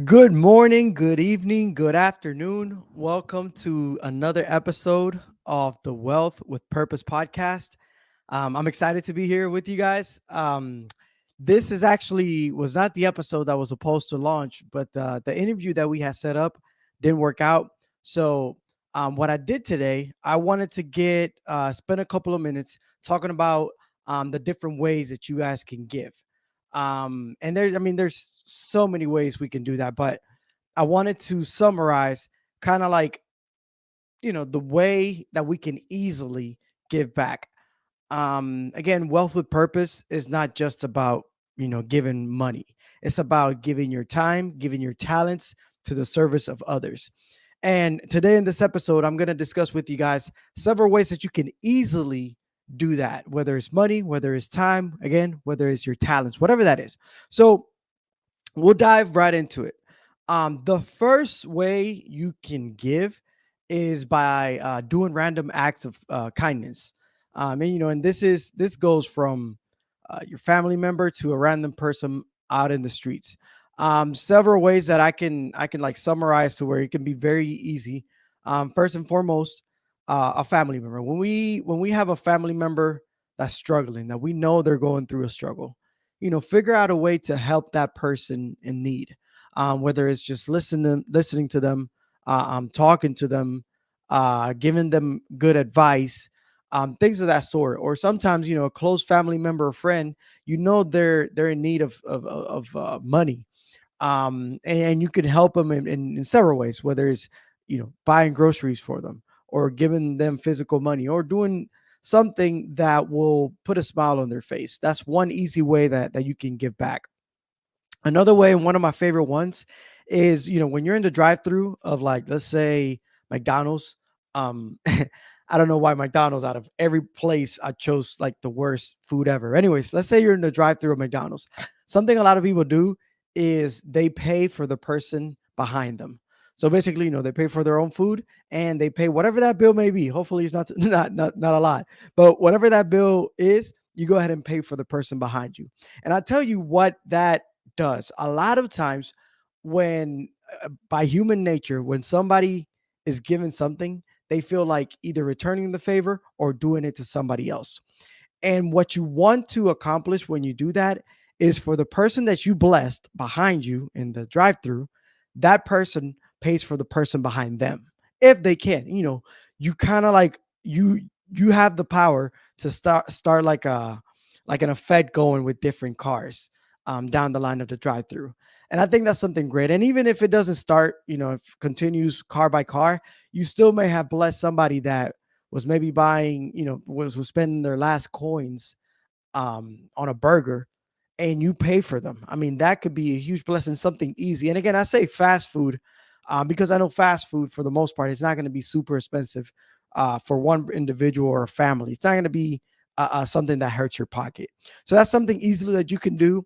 Good morning, good evening, good afternoon. Welcome to another episode of the Wealth with Purpose podcast. I'm excited to be here with you guys. This is actually was not the episode that was supposed to launch, but the interview that we had set up didn't work out. So what I did today, I wanted to get spend a couple of minutes talking about the different ways that you guys can give. And there's so many ways we can do that, but I wanted to summarize kind of like, the way that we can easily give back. Again, wealth with purpose is not just about, giving money. It's about giving your time, giving your talents to the service of others. And today in this episode, I'm going to discuss with you guys several ways that you can easily do that, whether it's money, whether it's time, again, whether it's your talents, whatever that is. So we'll dive right into it. The first way you can give is by doing random acts of kindness. And this goes from your family member to a random person out in the streets. Several ways that I can like summarize to where it can be very easy. First and foremost, a family member. When we have a family member that's struggling, that we know they're going through a struggle, figure out a way to help that person in need. Whether it's just listening to them, talking to them, giving them good advice, things of that sort. Or sometimes, a close family member or friend, they're in need of money, and you can help them in several ways, whether it's buying groceries for them, or giving them physical money, or doing something that will put a smile on their face. That's one easy way that you can give back. Another way, and one of my favorite ones, is when you're in the drive-through of, like, let's say McDonald's. I don't know why McDonald's, out of every place, I chose like the worst food ever. Anyways, let's say you're in the drive-through of McDonald's. Something a lot of people do is they pay for the person behind them. So basically, they pay for their own food, and they pay whatever that bill may be. Hopefully, it's not not a lot, but whatever that bill is, you go ahead and pay for the person behind you. And I tell you what that does. A lot of times, when by human nature, when somebody is given something, they feel like either returning the favor or doing it to somebody else. And what you want to accomplish when you do that is for the person that you blessed behind you in the drive-through, that person pays for the person behind them if they can. You kind of like you have the power to start like an effect going with different cars down the line of the drive-through. And I think that's something great. And even if it doesn't start, if it continues car by car, you still may have blessed somebody that was maybe buying, was spending their last coins on a burger, and you pay for them. I mean, that could be a huge blessing, something easy. And again, I say fast food because I know fast food, for the most part, it's not going to be super expensive for one individual or a family. It's not going to be something that hurts your pocket. So that's something easily that you can do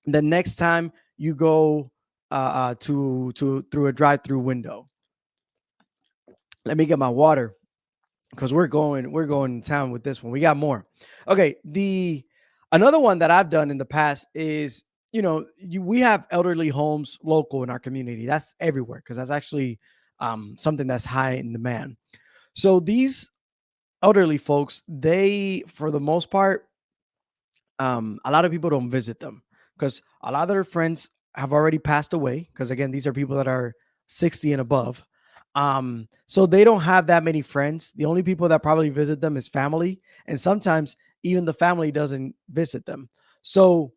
the next time you go to through a drive-through window. Let me get my water, because we're going to town with this one. We got more. Okay, the another one that I've done in the past is, we have elderly homes local in our community. That's everywhere, because that's actually something that's high in demand. So these elderly folks, they, for the most part, a lot of people don't visit them because a lot of their friends have already passed away. Because again, these are people that are 60 and above. So they don't have that many friends. The only people that probably visit them is family, and sometimes even the family doesn't visit them. So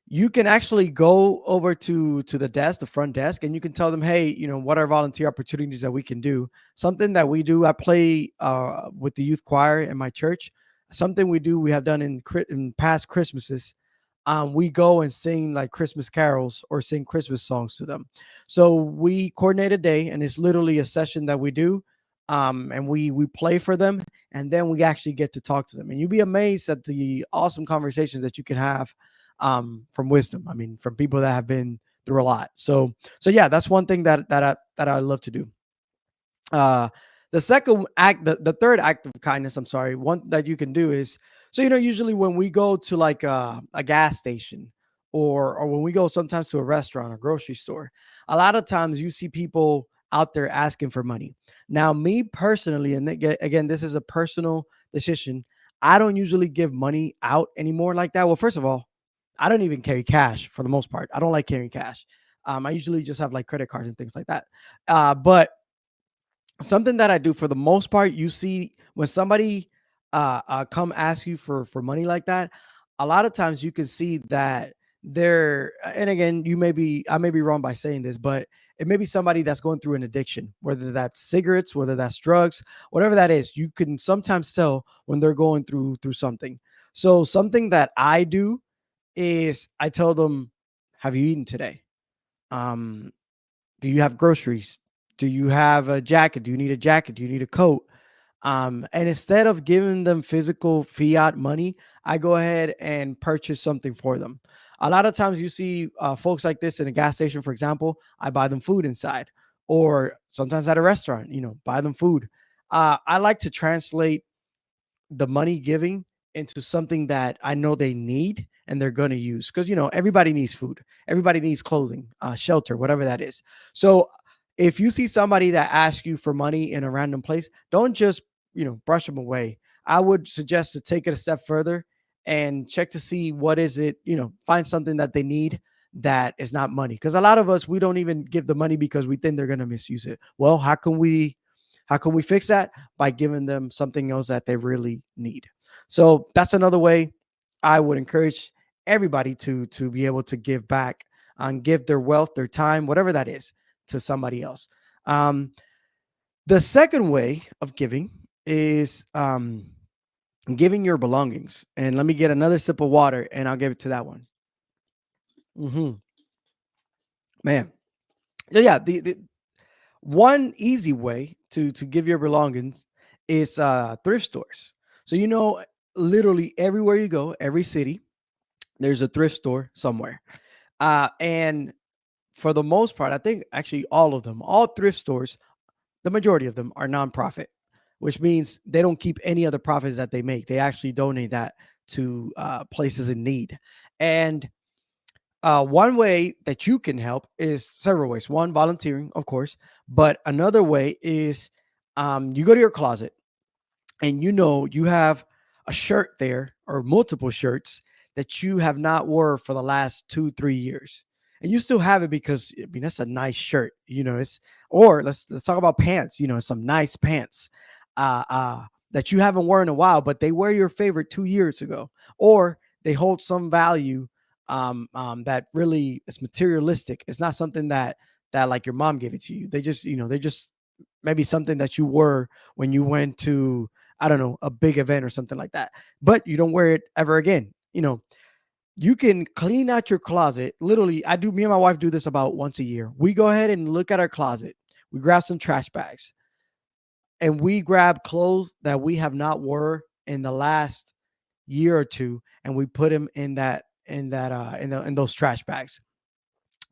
you can actually go over to the desk, the front desk, and you can tell them, hey, what are volunteer opportunities that we can do. Something that we do, I play with the youth choir in my church. Something we have done in past Christmases. We go and sing like Christmas carols or sing Christmas songs to them. So we coordinate a day, and it's literally a session that we do. And we play for them, and then we actually get to talk to them. And you'd be amazed at the awesome conversations that you can have from wisdom. I mean, from people that have been through a lot. So yeah, that's one thing that I love to do. Uh, the second act, the third act of kindness, I'm sorry, one that you can do is, so usually when we go to like a gas station, or when we go sometimes to a restaurant or grocery store, a lot of times you see people out there asking for money. Now, me personally, and again, this is a personal decision. I don't usually give money out anymore like that. Well, first of all, I don't even carry cash for the most part. I don't like carrying cash. I usually just have like credit cards and things like that. But something that I do for the most part, you see when somebody come ask you for money like that, a lot of times you can see that they're, and again, I may be wrong by saying this, but it may be somebody that's going through an addiction, whether that's cigarettes, whether that's drugs, whatever that is. You can sometimes tell when they're going through something. So something that I do is I tell them, "Have you eaten today? Um, do you have groceries? Do you have a jacket? Do you need a jacket? Do you need a coat?" And instead of giving them physical fiat money, I go ahead and purchase something for them. A lot of times you see folks like this in a gas station, for example. I buy them food inside, or sometimes at a restaurant, buy them food. I like to translate the money giving into something that I know they need and they're going to use, because everybody needs food, everybody needs clothing, shelter, whatever that is. So if you see somebody that asks you for money in a random place, don't just brush them away. I would suggest to take it a step further and check to see what is it, find something that they need that is not money, because a lot of us, we don't even give the money because we think they're going to misuse it. Well, how can we fix that? By giving them something else that they really need. So that's another way I would encourage everybody to be able to give back and give their wealth, their time, whatever that is, to somebody else. Um, the second way of giving is giving your belongings. And let me get another sip of water, and I'll give it to that one. Hmm. Man, yeah. The one easy way to give your belongings is thrift stores. So literally everywhere you go, every city, there's a thrift store somewhere. And for the most part, I think actually all of them, all thrift stores, the majority of them are nonprofit, which means they don't keep any of the profits that they make. They actually donate that to places in need. And one way that you can help is several ways. One, volunteering, of course, but another way is you go to your closet and you have a shirt there or multiple shirts that you have not wore for the last 2-3 years, and you still have it because I mean that's a nice shirt. It's, or let's talk about pants. Some nice pants uh, uh, that you haven't worn in a while, but they were your favorite 2 years ago, or they hold some value, that really is materialistic. It's not something that like your mom gave it to you. They just maybe something that you were when you went to, I don't know, a big event or something like that, but you don't wear it ever again. You can clean out your closet. Literally, me and my wife do this about once a year. We go ahead and look at our closet. We grab some trash bags and we grab clothes that we have not wore in the last year or two, and we put them in those trash bags.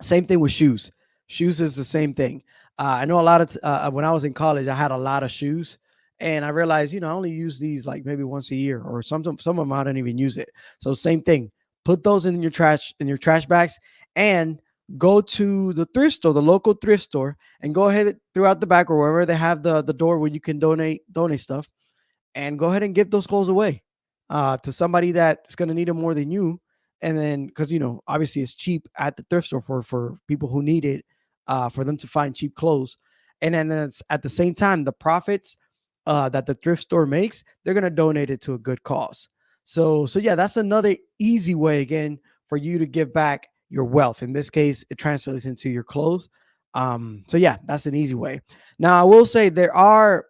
Same thing with shoes. Shoes is the same thing. I know a lot of when I was in college, I had a lot of shoes, and I realized, I only use these like maybe once a year, or some of them I don't even use it. So same thing. Put those in your trash bags, and go to the thrift store, the local thrift store, and go ahead throughout the back or wherever they have the door where you can donate stuff, and go ahead and give those clothes away to somebody that's going to need them more than you. And then, because obviously it's cheap at the thrift store for people who need it, for them to find cheap clothes. And then it's, at the same time, the profits that the thrift store makes, they're going to donate it to a good cause. So yeah, that's another easy way, again, for you to give back your wealth. In this case, it translates into your clothes. So yeah, that's an easy way. Now, I will say there are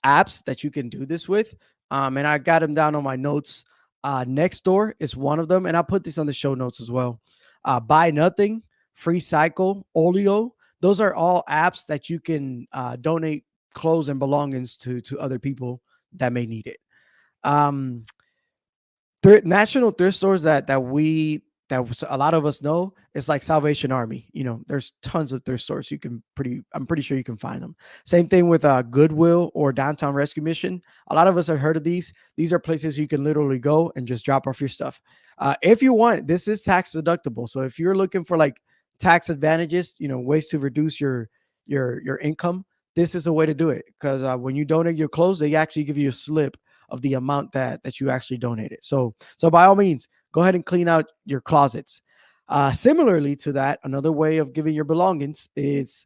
apps that you can do this with. And I got them down on my notes. Nextdoor is one of them, and I'll put this on the show notes as well. Buy Nothing, Free Cycle, Olio. Those are all apps that you can donate clothes and belongings to other people that may need it. National thrift stores that we a lot of us know, it's like Salvation Army. There's tons of thrift stores. I'm pretty sure you can find them. Same thing with Goodwill or Downtown Rescue Mission. A lot of us have heard of these. These are places you can literally go and just drop off your stuff. If you want, this is tax deductible. So if you're looking for like tax advantages, ways to reduce your income, this is a way to do it. Because when you donate your clothes, they actually give you a slip of the amount that you actually donated. So by all means, go ahead and clean out your closets. Similarly to that, another way of giving your belongings is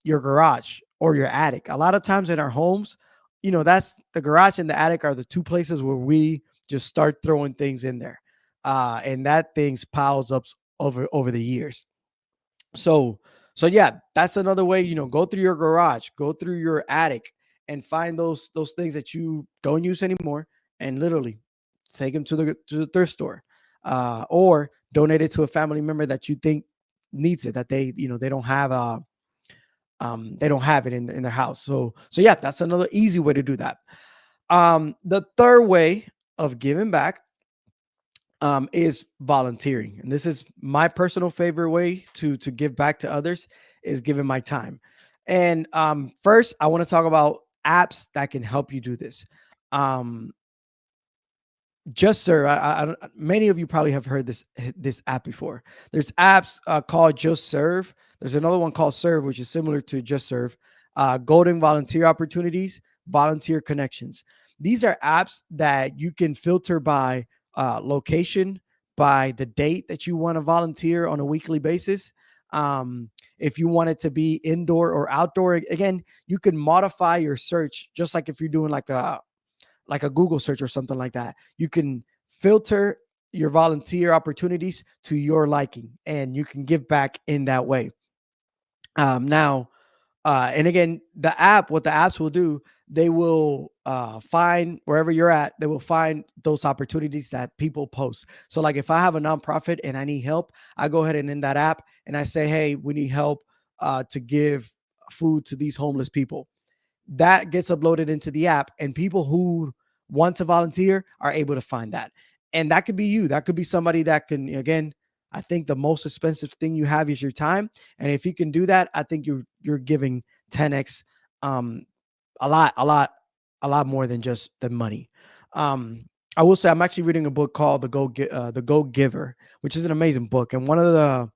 your garage or your attic. A lot of times in our homes, that's the garage and the attic are the two places where we just start throwing things in there, and that things piles up over the years. So so yeah, that's another way. Go through your garage, go through your attic, and find those things that you don't use anymore, and literally take them to the thrift store, or donate it to a family member that you think needs it, that they don't have it in their house. So yeah, that's another easy way to do that. The third way of giving back is volunteering, and this is my personal favorite way to give back to others, is giving my time. And first, I want to talk about apps that can help you do this. Um, just Serve. Many of you probably have heard this app before. There's apps called Just Serve. There's another one called Serve, which is similar to Just Serve. Golden volunteer opportunities, volunteer connections. These are apps that you can filter by location, by the date that you want to volunteer on a weekly basis. If you want it to be indoor or outdoor, again, you can modify your search, just like if you're doing like a Google search or something like that. You can filter your volunteer opportunities to your liking, and you can give back in that way. Now, and again, what the apps will do, they will find wherever you're at, they will find those opportunities that people post. So, like if I have a nonprofit and I need help, I go ahead and in that app and I say, hey, we need help to give food to these homeless people. That gets uploaded into the app, and people who want to volunteer are able to find that. And that could be you. That could be somebody that can, again, I think the most expensive thing you have is your time. And if you can do that, I think you're giving 10x, um a lot, a lot more than just the money. I will say I'm actually reading a book called The Go Giver, which is an amazing book. And one of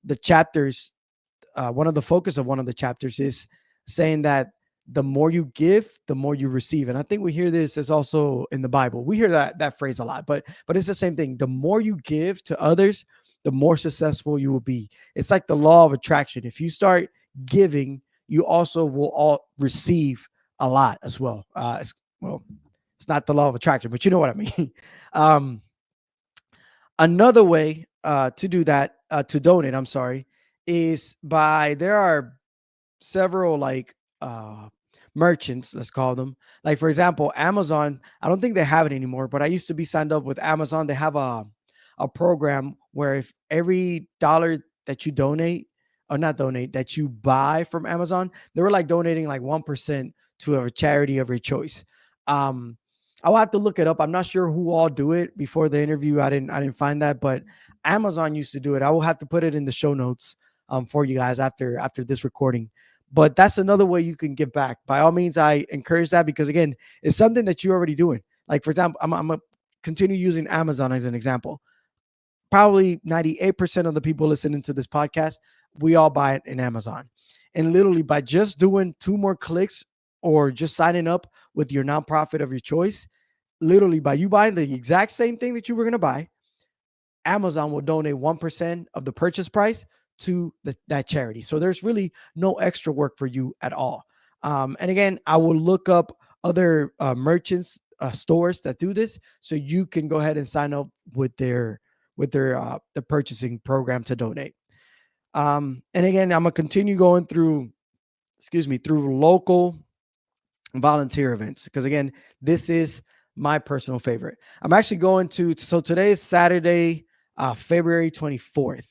the chapters, one of the focus of one of the chapters is saying that the more you give, the more you receive. And I think we hear this is also in the Bible. We hear that phrase a lot, but it's the same thing. The more you give to others, the more successful you will be. It's like the law of attraction. If you start giving, you also will all receive a lot as well. Well, it's not the law of attraction, but you know what I mean. um, Another way to do that, to donate, I'm sorry, is by there are several like merchants, let's call them. Like for example, Amazon. I don't think they have it anymore, but I used to be signed up with Amazon. They have a program where if every dollar that you donate, or not donate, that you buy from Amazon, they were like donating like 1% to a charity of your choice. Um, I'll have to look it up. I'm not sure who all do it. Before the interview, I didn't find that, but Amazon used to do it. I will have to put it in the show notes for you guys after this recording. But that's another way you can give back. By all means, I encourage that, because again, it's something that you're already doing. Like for example, I'm gonna continue using Amazon as an example. Probably 98% of the people listening to this podcast, we all buy it in Amazon. And literally by just doing two more clicks or just signing up with your nonprofit of your choice, literally by you buying the exact same thing that you were going to buy, Amazon will donate 1% of the purchase price to that charity. So there's really no extra work for you at all. And again, I will look up other merchants, stores that do this, so you can go ahead and sign up with their the purchasing program to donate. And again, I'm gonna continue going through, excuse me, through local volunteer events, because again, this is my personal favorite. I'm actually going to, so today is Saturday, February 24th.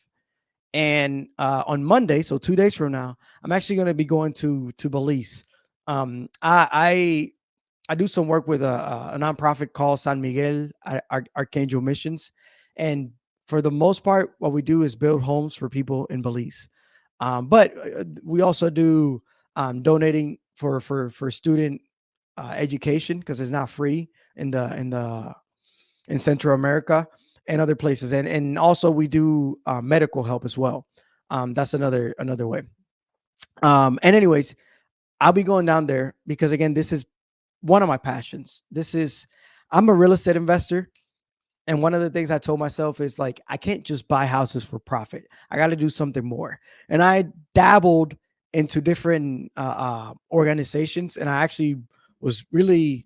And on Monday, so 2 days from now, I'm actually going to be going to Belize. I do some work with a nonprofit called San Miguel Archangel Missions, and for the most part, what we do is build homes for people in Belize. But we also do donating for student education, because it's not free in Central America and other places, and also we do medical help as well. That's another way. And anyways, I'll be going down there because again, this is one of my passions. I'm a real estate investor. And one of the things I told myself is like, I can't just buy houses for profit. I got to do something more. And I dabbled into different organizations, and I actually was really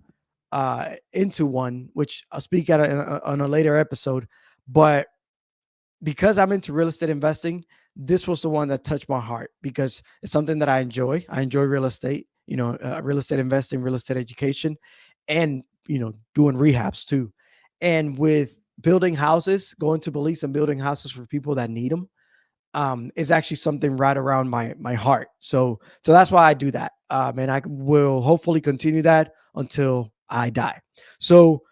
into one, which I'll speak on a later episode. But because I'm into real estate investing, this was the one that touched my heart because it's something that I enjoy. I enjoy real estate, real estate investing, real estate education, and doing rehabs too. And with building houses, going to Belize and building houses for people that need them, is actually something right around my heart. So that's why I do that, and I will hopefully continue that until I die. So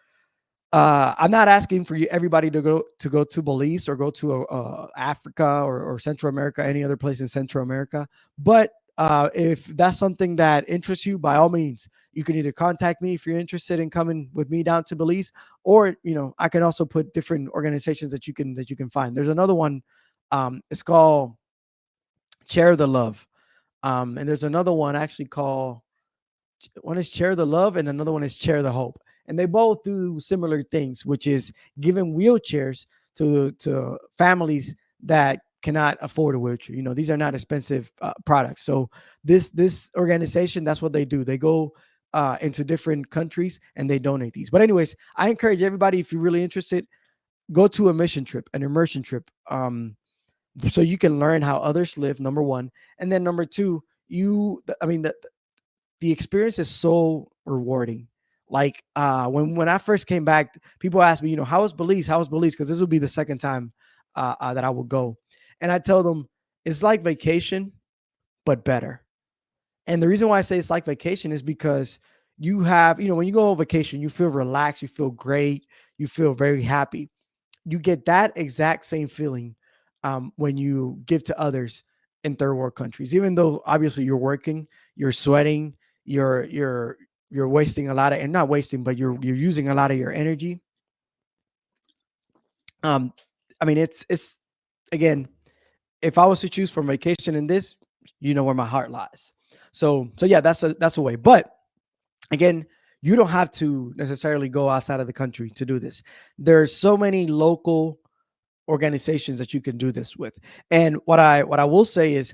I'm not asking for everybody to go to Belize or go to Africa or Central America, any other place in Central America. But if that's something that interests you, by all means, you can either contact me if you're interested in coming with me down to Belize, or I can also put different organizations that you can find. There's another one. It's called Share the Love, and there's another one actually called one is Share the Love and another one is Share the Hope. And they both do similar things, which is giving wheelchairs to families that cannot afford a wheelchair. These are not expensive products. So this organization, that's what they do. They go into different countries and they donate these. But anyways, I encourage everybody, if you're really interested, go to a mission trip, an immersion trip, so you can learn how others live. Number one, and then number two, the experience is so rewarding. Like when I first came back, people asked me, how was Belize? How was Belize? Because this will be the second time that I will go, and I tell them it's like vacation, but better. And the reason why I say it's like vacation is because you have, when you go on vacation, you feel relaxed, you feel great, you feel very happy. You get that exact same feeling when you give to others in third world countries. Even though obviously you're working, you're sweating, you're wasting a lot of, and not wasting, but you're using a lot of your energy. Um, it's again, if I was to choose from vacation in this, where my heart lies. So yeah, that's a way. But again, you don't have to necessarily go outside of the country to do this. There's so many local organizations that you can do this with. And what I will say is,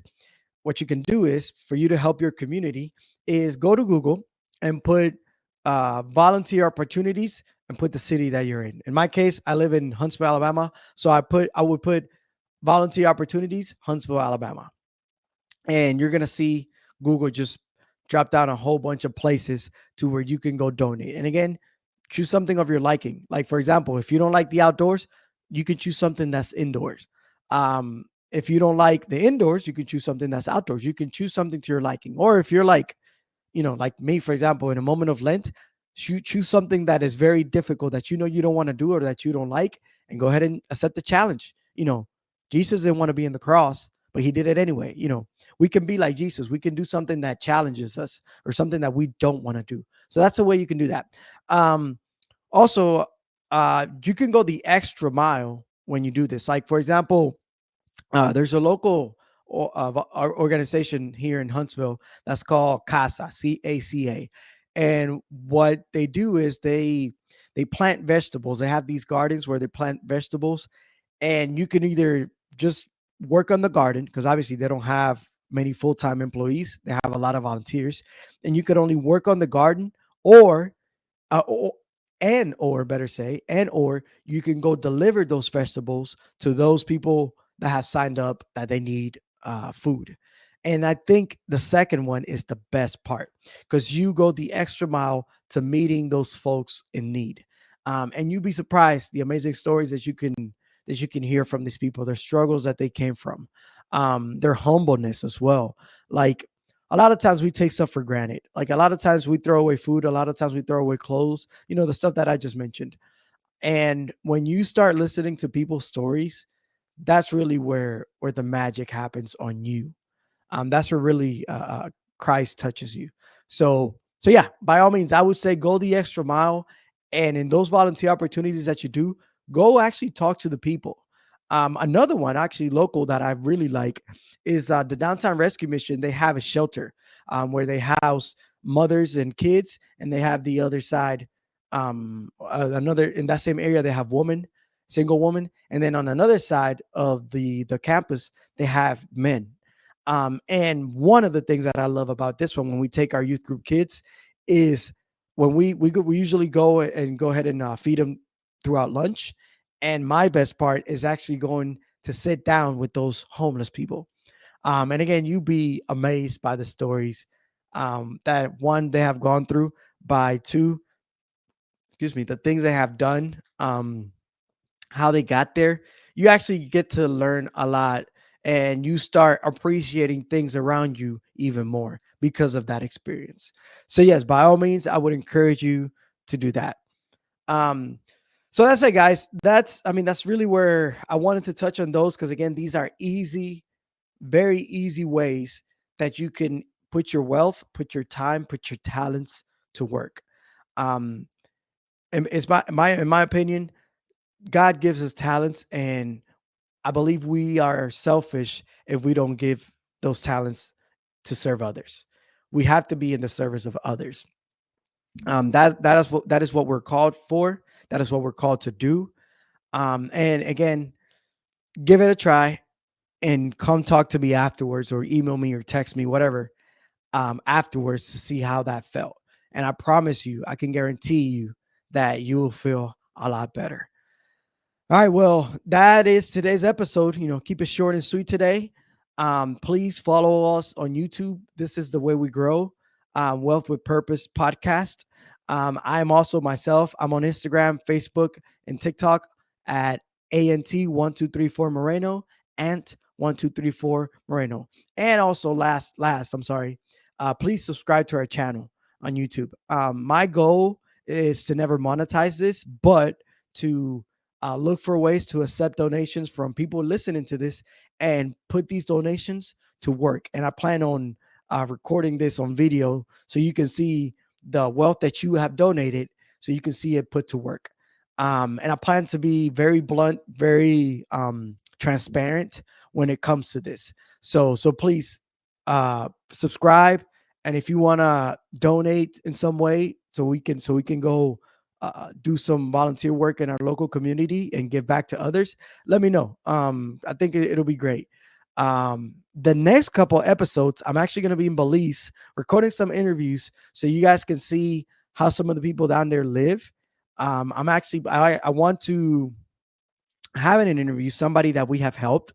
what you can do is, for you to help your community, is go to Google and put volunteer opportunities and put the city that you're in. In my case, I live in Huntsville, Alabama, so I would put volunteer opportunities, Huntsville, Alabama, and you're gonna see Google just drop down a whole bunch of places to where you can go donate. And again, choose something of your liking. Like, for example, if you don't like the outdoors, you can choose something that's indoors. If you don't like the indoors, you can choose something that's outdoors. You can choose something to your liking. Or if you're like, like me, for example, in a moment of Lent, choose something that is very difficult that you don't want to do or that you don't like, and go ahead and accept the challenge. Jesus didn't want to be in the cross, but he did it anyway. We can be like Jesus. We can do something that challenges us or something that we don't want to do. So that's the way you can do that. Also, you can go the extra mile when you do this. Like, for example, there's a local organization here in Huntsville that's called CASA, CACA. And what they do is they plant vegetables. They have these gardens where they plant vegetables, and you can either just work on the garden, because obviously they don't have many full-time employees. They have a lot of volunteers, and you could only work on the garden, or uh, or, or better say, and or you can go deliver those vegetables to those people that have signed up that they need food. And I think the second one is the best part, because you go the extra mile to meeting those folks in need. And you'd be surprised the amazing stories that you can hear from these people, their struggles that they came from, their humbleness as well. Like, a lot of times we take stuff for granted. Like, a lot of times we throw away food. A lot of times we throw away clothes, the stuff that I just mentioned. And when you start listening to people's stories, that's really where the magic happens on you. That's where really Christ touches you. So yeah, by all means, I would say go the extra mile, and in those volunteer opportunities that you do, go actually talk to the people. Another one, actually local, that I really like is the Downtown Rescue Mission. They have a shelter where they house mothers and kids, and they have the other side, another in that same area. They have woman, single woman, and then on another side of the campus, they have men. And one of the things that I love about this one, when we take our youth group kids, is when we usually go and go ahead and feed them throughout lunch. And my best part is actually going to sit down with those homeless people. And again, you be amazed by the stories that one, they have gone through, by two, excuse me, the things they have done, how they got there. You actually get to learn a lot, and you start appreciating things around you even more because of that experience. So yes, by all means, I would encourage you to do that. Um, so that's it, guys. That's really where I wanted to touch on those, because again, these are easy, very easy ways that you can put your wealth, put your time, put your talents to work. Um, and it's my in my opinion, God gives us talents, and I believe we are selfish if we don't give those talents to serve others. We have to be in the service of others. That is what we're called for. That is what we're called to do. And again, give it a try, and come talk to me afterwards, or email me or text me, whatever, afterwards, to see how that felt. And I promise you, I can guarantee you that you will feel a lot better. All right, well, that is today's episode. Keep it short and sweet today. Please follow us on YouTube. This is the way we grow. Wealth with Purpose podcast. I am also myself. I'm on Instagram, Facebook, and TikTok at ANT1234 Moreno, Ant1234 Moreno. And also, last, I'm sorry. Please subscribe to our channel on YouTube. My goal is to never monetize this, but to look for ways to accept donations from people listening to this, and put these donations to work. And I plan on recording this on video, so you can see the wealth that you have donated, so you can see it put to work. And I plan to be very blunt, very transparent when it comes to this. So please subscribe, and if you want to donate in some way, so we can go do some volunteer work in our local community and give back to others, let me know. I think it'll be great. The next couple episodes, I'm actually going to be in Belize recording some interviews, so you guys can see how some of the people down there live. I want to have an interview somebody that we have helped,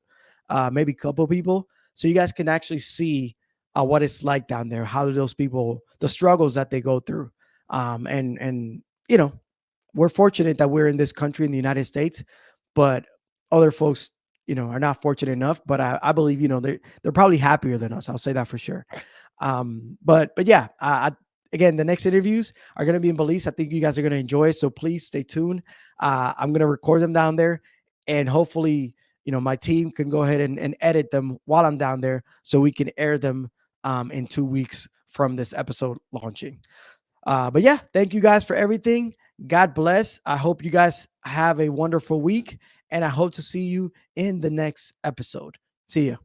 maybe a couple people, so you guys can actually see what it's like down there, how do those people, the struggles that they go through. And you know we're fortunate that we're in this country, in the United States, but other folks, are not fortunate enough. But I believe, they're probably happier than us. I'll say that for sure. But yeah, again, the next interviews are going to be in Belize. I think you guys are going to enjoy it. So please stay tuned. I'm going to record them down there, and hopefully, my team can go ahead and edit them while I'm down there, so we can air them in 2 weeks from this episode launching. But yeah, thank you guys for everything. God bless. I hope you guys have a wonderful week, and I hope to see you in the next episode. See ya.